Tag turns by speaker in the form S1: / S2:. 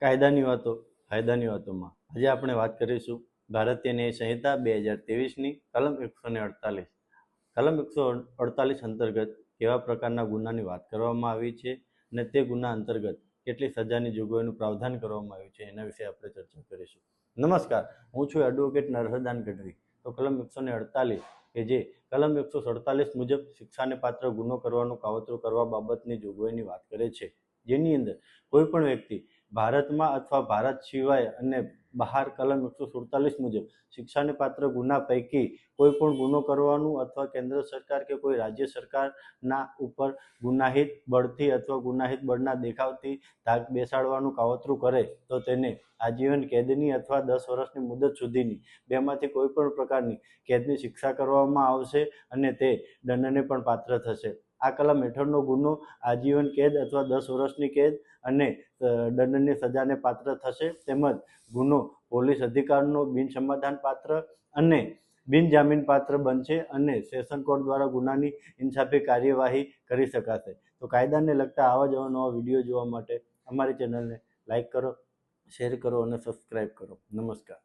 S1: કાયદાની વાતો ફાયદાની વાતોમાં આજે આપણે વાત કરીશું ભારતીય ન્યાય સંહિતા 2023ની કલમ 148. કલમ 148 અંતર્ગત કેવા પ્રકારના ગુનાની વાત કરવામાં આવી છે અને તે ગુના અંતર્ગત કેટલી સજાની જોગવાઈનું પ્રાવધાન કરવામાં આવ્યું છે એના વિશે આપણે ચર્ચા કરીશું. નમસ્કાર, હું છું એડવોકેટ નરહરદાન ગઢવી. તો કલમ 148 કે જે કલમ 147 મુજબ શિક્ષાને પાત્ર ગુનો કરવાનું કાવતરું કરવા બાબતની જોગવાઈની વાત કરે છે, જેની અંદર કોઈ પણ વ્યક્તિ ભારતમાં અથવા ભારત સિવાય અને બહાર કલમ 147 મુજબ શિક્ષાને પાત્ર ગુના પૈકી કોઈ પણ ગુનો કરવાનું અથવા કેન્દ્ર સરકાર કે કોઈ રાજ્ય સરકારના ઉપર ગુનાહિત બળથી અથવા ગુનાહિત બળના દેખાવથી ધાક બેસાડવાનું કાવતરું કરે તો તેને આજીવન કેદની અથવા 10 વર્ષની મુદત સુધીની બેમાંથી કોઈ પણ પ્રકારની કેદની શિક્ષા કરવામાં આવશે અને તે દંડને પણ પાત્ર થશે. આ કલમ હેઠળનો ગુનો આજીવન કેદ અથવા 10 વર્ષની કેદ અને દંડની સજાને પાત્ર થશે. તેમજ ગુનો પોલીસ અધિકારનો બિન સમાધાન પાત્ર અને બિન જામીન પાત્ર બનશે અને સેશન કોર્ટ દ્વારા ગુનાની ઇન્સાફી કાર્યવાહી કરી શકાશે. તો કાયદાને લગતા આવા જ નવા વિડીયો જોવા માટે અમારી ચેનલને લાઈક કરો, શેર કરો અને સબસ્ક્રાઈબ કરો. નમસ્કાર.